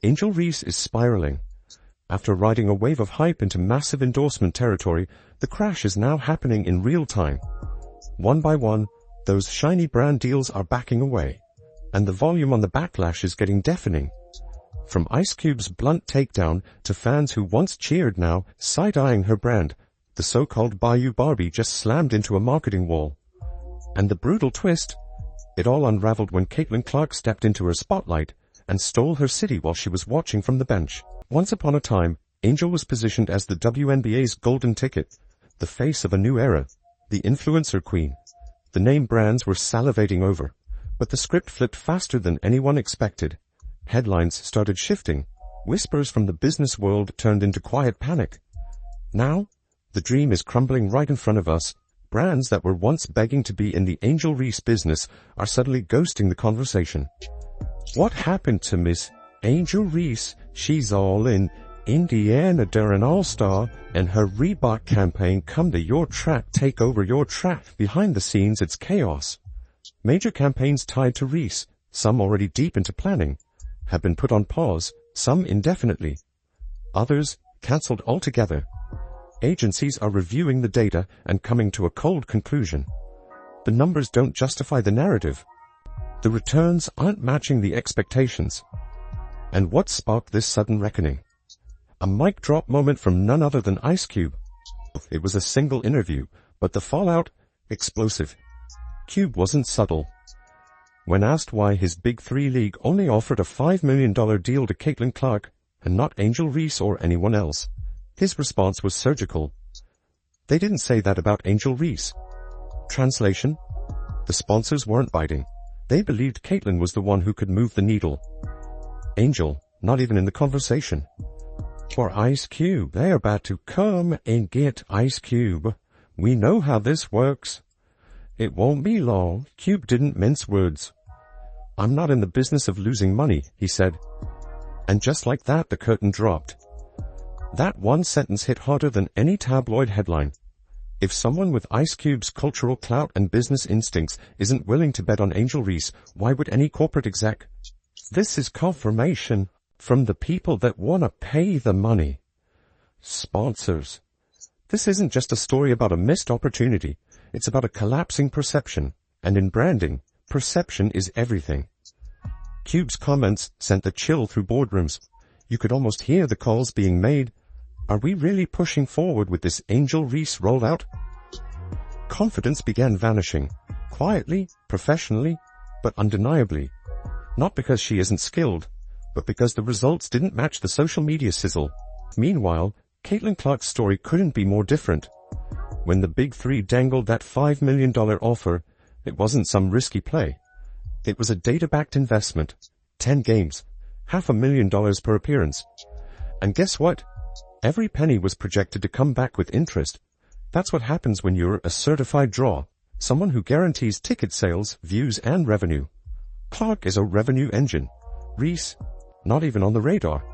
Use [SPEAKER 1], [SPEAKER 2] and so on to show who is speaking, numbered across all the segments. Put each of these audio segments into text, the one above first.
[SPEAKER 1] Angel Reese is spiraling. After riding a wave of hype into massive endorsement territory, the crash is now happening in real time. One by one, those shiny brand deals are backing away, and the volume on the backlash is getting deafening. From Ice Cube's blunt takedown to fans who once cheered now side-eyeing her brand, the so-called Bayou Barbie just slammed into a marketing wall. And the brutal twist, it all unraveled when Caitlin Clark stepped into her spotlight and stole her city while she was watching from the bench. Once upon a time, Angel was positioned as the WNBA's golden ticket, the face of a new era, the influencer queen. The name brands were salivating over, but the script flipped faster than anyone expected. Headlines started shifting. Whispers from the business world turned into quiet panic. Now, the dream is crumbling right in front of us. Brands that were once begging to be in the Angel Reese business are suddenly ghosting the conversation. What happened to Miss Angel Reese? She's all in Indiana during All-Star, and her Reebok campaign come to your track, take over your track. Behind the scenes, it's chaos. Major campaigns tied to Reese, some already deep into planning, have been put on pause, some indefinitely. Others cancelled altogether. Agencies are reviewing the data and coming to a cold conclusion. The numbers don't justify the narrative. The returns aren't matching the expectations. And what sparked this sudden reckoning? A mic drop moment from none other than Ice Cube. It was a single interview, but the fallout, explosive. Cube wasn't subtle. When asked why his Big Three league only offered a $5 million deal to Caitlin Clark and not Angel Reese or anyone else, his response was surgical. They didn't say that about Angel Reese. Translation: the sponsors weren't biting. They believed Caitlin was the one who could move the needle. Angel, not even in the conversation. For Ice Cube, they're about to come and get Ice Cube. We know how this works. It won't be long. Cube didn't mince words. I'm not in the business of losing money, he said. And just like that, the curtain dropped. That one sentence hit harder than any tabloid headline. If someone with Ice Cube's cultural clout and business instincts isn't willing to bet on Angel Reese, why would any corporate exec? This is confirmation from the people that want to pay the money. Sponsors. This isn't just a story about a missed opportunity. It's about a collapsing perception. And in branding, perception is everything. Cube's comments sent a chill through boardrooms. You could almost hear the calls being made. Are we really pushing forward with this Angel Reese rollout? Confidence began vanishing. Quietly, professionally, but undeniably. Not because she isn't skilled, but because the results didn't match the social media sizzle. Meanwhile, Caitlin Clark's story couldn't be more different. When the Big Three dangled that $5 million offer, it wasn't some risky play. It was a data-backed investment. 10 games. $500,000 per appearance. And guess what? Every penny was projected to come back with interest. That's what happens when you're a certified draw. Someone who guarantees ticket sales, views, and revenue. Clark is a revenue engine. Reese, not even on the radar.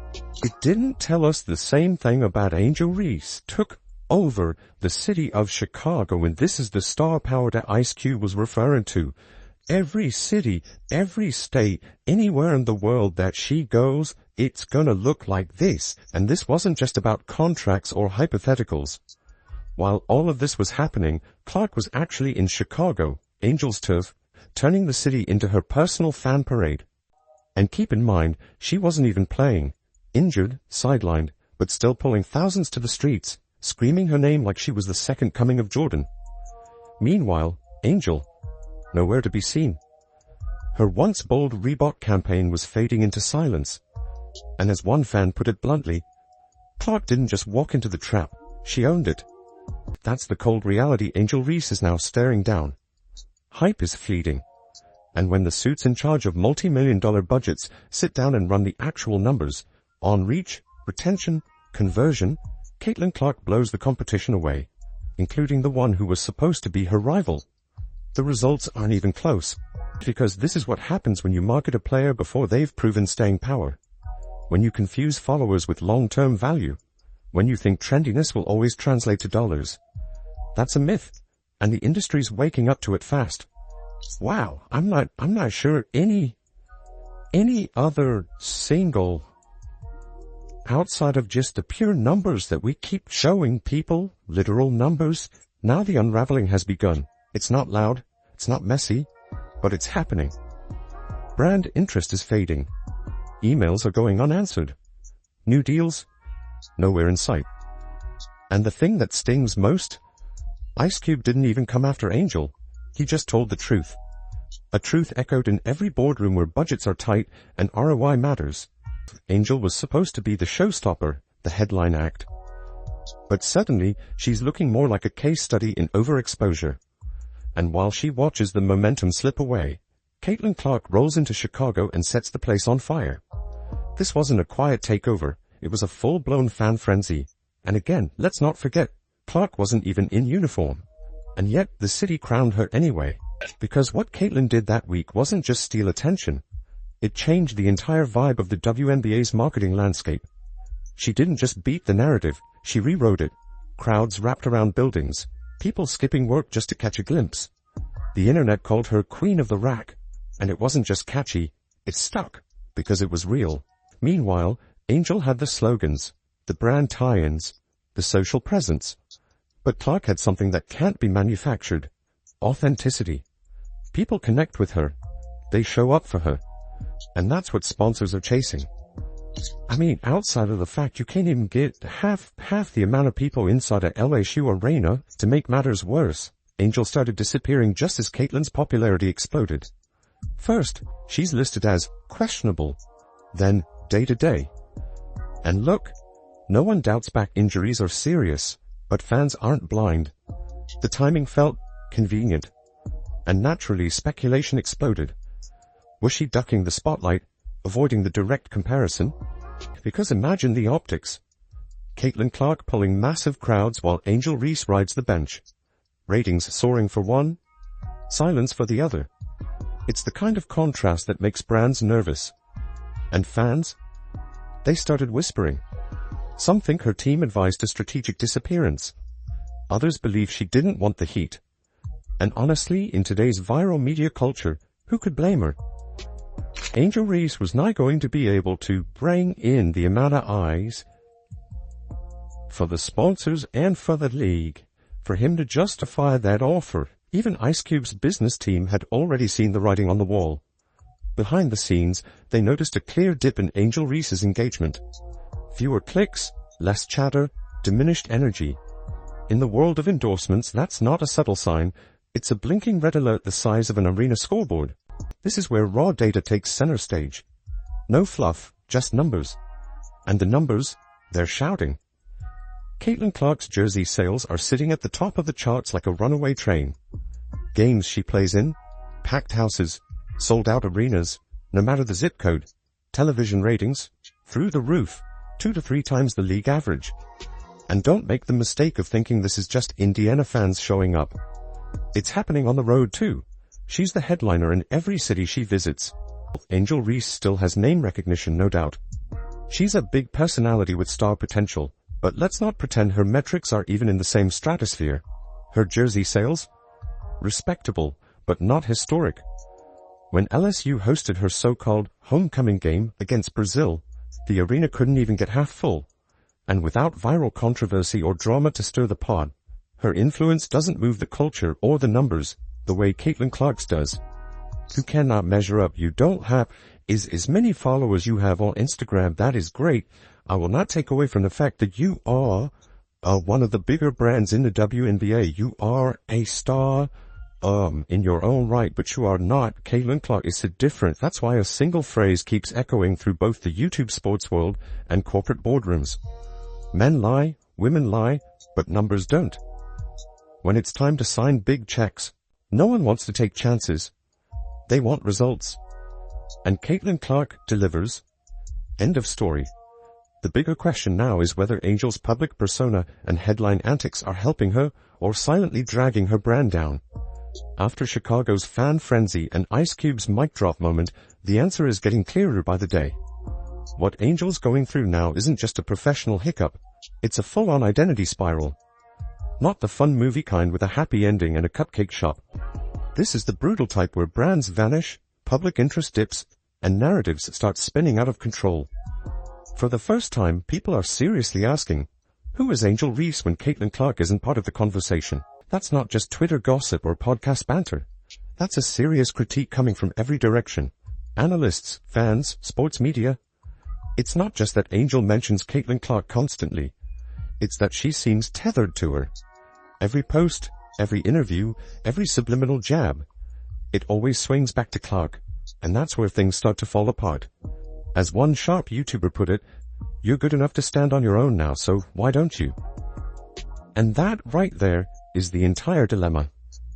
[SPEAKER 1] It didn't tell us the same thing about Angel Reese. Took over the city of Chicago, and this is the star power that Ice Cube was referring to. Every city, every state, anywhere in the world that she goes, it's gonna look like this. And this wasn't just about contracts or hypotheticals. While all of this was happening, Clark was actually in Chicago, Angel's turf, turning the city into her personal fan parade. And keep in mind, she wasn't even playing. Injured, sidelined, but still pulling thousands to the streets, screaming her name like she was the second coming of Jordan. Meanwhile, Angel, nowhere to be seen. Her once bold Reebok campaign was fading into silence. And as one fan put it bluntly, Clark didn't just walk into the trap, she owned it. That's the cold reality Angel Reese is now staring down. Hype is fleeting. And when the suits in charge of multi-million-dollar budgets sit down and run the actual numbers, on reach, retention, conversion, Caitlin Clark blows the competition away, including the one who was supposed to be her rival. The results aren't even close, because this is what happens when you market a player before they've proven staying power. When you confuse followers with long-term value. When you think trendiness will always translate to dollars. That's a myth, and the industry's waking up to it fast. Wow, I'm not sure any other single outside of just the pure numbers that we keep showing people, literal numbers, now the unraveling has begun. It's not loud, it's not messy, but it's happening. Brand interest is fading. Emails are going unanswered. New deals? Nowhere in sight. And the thing that stings most? Ice Cube didn't even come after Angel. He just told the truth. A truth echoed in every boardroom where budgets are tight and ROI matters. Angel was supposed to be the showstopper, the headline act. But suddenly, she's looking more like a case study in overexposure. And while she watches the momentum slip away, Caitlin Clark rolls into Chicago and sets the place on fire. This wasn't a quiet takeover, it was a full-blown fan frenzy. And again, let's not forget, Clark wasn't even in uniform. And yet, the city crowned her anyway. Because what Caitlin did that week wasn't just steal attention. It changed the entire vibe of the WNBA's marketing landscape. She didn't just beat the narrative, she rewrote it. Crowds wrapped around buildings, people skipping work just to catch a glimpse. The internet called her Queen of the Rack. And it wasn't just catchy, it stuck, because it was real. Meanwhile, Angel had the slogans, the brand tie-ins, the social presence. But Clark had something that can't be manufactured. Authenticity. People connect with her. They show up for her. And that's what sponsors are chasing. I mean, outside of the fact you can't even get half the amount of people inside a LSU arena. To make matters worse, Angel started disappearing just as Caitlin's popularity exploded. First, she's listed as questionable, then day-to-day. And look, no one doubts back injuries are serious, but fans aren't blind. The timing felt convenient, and naturally speculation exploded. Was she ducking the spotlight, avoiding the direct comparison? Because imagine the optics. Caitlin Clark pulling massive crowds while Angel Reese rides the bench. Ratings soaring for one, silence for the other. It's the kind of contrast that makes brands nervous. And fans? They started whispering. Some think her team advised a strategic disappearance. Others believe she didn't want the heat. And honestly, in today's viral media culture, who could blame her? Angel Reese was not going to be able to bring in the amount of eyes for the sponsors and for the league for him to justify that offer. Even Ice Cube's business team had already seen the writing on the wall. Behind the scenes, they noticed a clear dip in Angel Reese's engagement. Fewer clicks, less chatter, diminished energy. In the world of endorsements, that's not a subtle sign. It's a blinking red alert the size of an arena scoreboard. This is where raw data takes center stage. No fluff, just numbers. And the numbers, they're shouting. Caitlin Clark's jersey sales are sitting at the top of the charts like a runaway train. Games she plays in, packed houses, sold-out arenas, no matter the zip code. Television ratings, through the roof, 2 to 3 times the league average. And don't make the mistake of thinking this is just Indiana fans showing up. It's happening on the road too. She's the headliner in every city she visits. Angel Reese still has name recognition, no doubt. She's a big personality with star potential, but let's not pretend her metrics are even in the same stratosphere. Her jersey sales? Respectable, but not historic. When LSU hosted her so-called homecoming game against Brazil, the arena couldn't even get half full. And without viral controversy or drama to stir the pot, her influence doesn't move the culture or the numbers the way Caitlin Clark's does. You cannot measure up. You don't have as many followers you have on Instagram. That is great. I will not take away from the fact that you are one of the bigger brands in the WNBA. You are a star in your own right, but you are not Caitlin Clark. It's different. That's why a single phrase keeps echoing through both the YouTube sports world and corporate boardrooms. Men lie, women lie, but numbers don't. When it's time to sign big checks, no one wants to take chances. They want results. And Caitlin Clark delivers. End of story. The bigger question now is whether Angel's public persona and headline antics are helping her or silently dragging her brand down. After Chicago's fan frenzy and Ice Cube's mic drop moment, the answer is getting clearer by the day. What Angel's going through now isn't just a professional hiccup. It's a full-on identity spiral. Not the fun movie kind with a happy ending and a cupcake shop. This is the brutal type where brands vanish, public interest dips, and narratives start spinning out of control. For the first time, people are seriously asking, who is Angel Reese when Caitlin Clark isn't part of the conversation? That's not just Twitter gossip or podcast banter. That's a serious critique coming from every direction. Analysts, fans, sports media. It's not just that Angel mentions Caitlin Clark constantly. It's that she seems tethered to her. Every post, every interview, every subliminal jab. It always swings back to Clark, and that's where things start to fall apart. As one sharp YouTuber put it, you're good enough to stand on your own now, so why don't you? And that right there is the entire dilemma.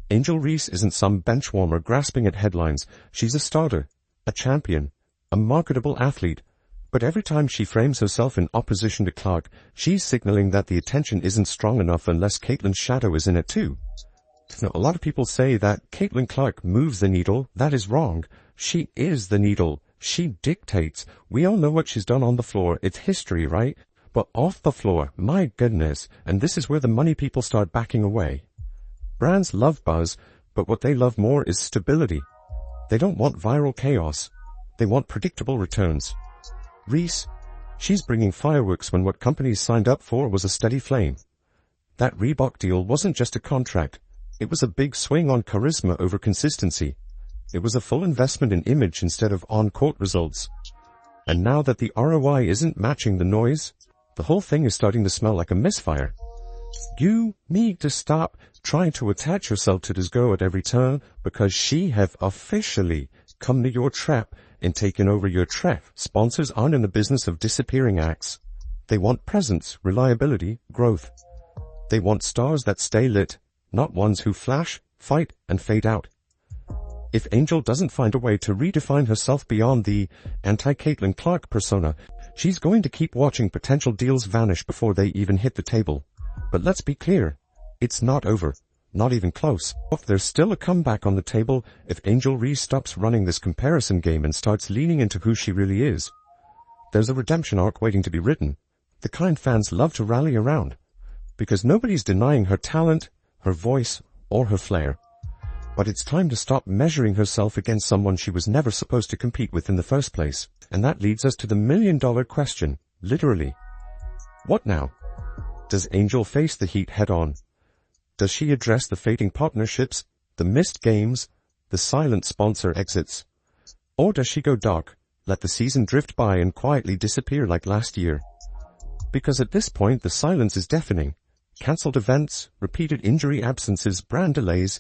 [SPEAKER 1] Angel Reese isn't some benchwarmer grasping at headlines. She's a starter, a champion, a marketable athlete. But every time she frames herself in opposition to Clark, she's signaling that the attention isn't strong enough unless Caitlin's shadow is in it too. Now, a lot of people say that Caitlin Clark moves the needle. That is wrong. She is the needle. She dictates. We all know what she's done on the floor. It's history, right? But off the floor, my goodness. And this is where the money people start backing away. Brands love buzz, but what they love more is stability. They don't want viral chaos. They want predictable returns. Reese, she's bringing fireworks when what companies signed up for was a steady flame. That Reebok deal wasn't just a contract. It was a big swing on charisma over consistency. It was a full investment in image instead of on-court results. And now that the ROI isn't matching the noise, the whole thing is starting to smell like a misfire. You need to stop trying to attach yourself to this girl at every turn, because she have officially come to your trap and taken over your trap. Sponsors aren't in the business of disappearing acts. They want presence, reliability, growth. They want stars that stay lit, not ones who flash, fight, and fade out. If Angel doesn't find a way to redefine herself beyond the anti-Caitlin Clark persona, she's going to keep watching potential deals vanish before they even hit the table. But let's be clear, it's not over. Not even close. There's still a comeback on the table if Angel Reese stops running this comparison game and starts leaning into who she really is. There's a redemption arc waiting to be written, the kind fans love to rally around, because nobody's denying her talent, her voice, or her flair. But it's time to stop measuring herself against someone she was never supposed to compete with in the first place. And that leads us to the million-dollar question, literally. What now? Does Angel face the heat head-on? Does she address the fading partnerships, the missed games, the silent sponsor exits? Or does she go dark, let the season drift by and quietly disappear like last year? Because at this point the silence is deafening. Cancelled events, repeated injury absences, brand delays,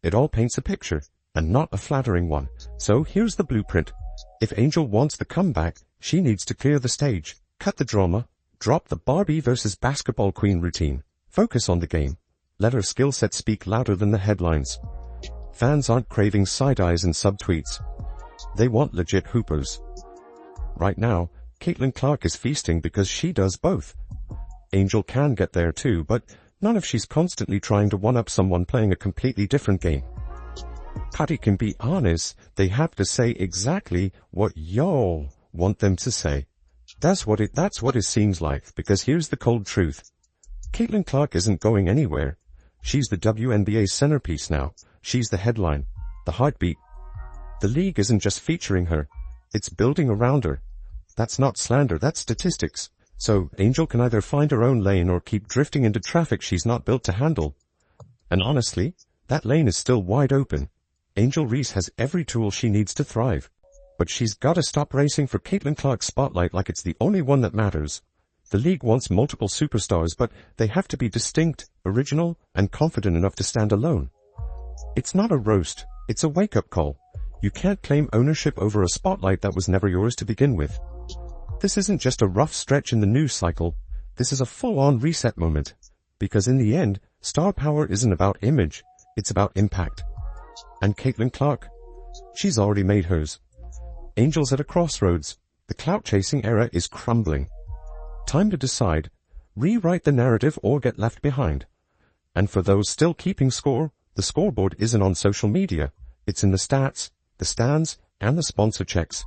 [SPEAKER 1] it all paints a picture, and not a flattering one. So here's the blueprint. If Angel wants the comeback, she needs to clear the stage, cut the drama, drop the Barbie versus basketball queen routine, focus on the game. Let her skill set speak louder than the headlines. Fans aren't craving side-eyes and subtweets. They want legit hoopers. Right now, Caitlin Clark is feasting because she does both. Angel can get there too, but not if she's constantly trying to one-up someone playing a completely different game. Patty can be honest, they have to say exactly what y'all want them to say. That's what it seems like, because here's the cold truth. Caitlin Clark isn't going anywhere. She's the WNBA centerpiece now. She's the headline, the heartbeat. The league isn't just featuring her, it's building around her. That's not slander, that's statistics. So Angel can either find her own lane or keep drifting into traffic she's not built to handle. And honestly, that lane is still wide open. Angel Reese has every tool she needs to thrive. But she's gotta stop racing for Caitlin Clark's spotlight like it's the only one that matters. The league wants multiple superstars, but they have to be distinct, original, and confident enough to stand alone. It's not a roast, it's a wake-up call. You can't claim ownership over a spotlight that was never yours to begin with. This isn't just a rough stretch in the news cycle. This is a full-on reset moment. Because in the end, star power isn't about image, it's about impact. And Caitlin Clark? She's already made hers. Angel's at a crossroads. The clout-chasing era is crumbling. Time to decide, rewrite the narrative or get left behind. And for those still keeping score, the scoreboard isn't on social media. It's in the stats, the stands, and the sponsor checks.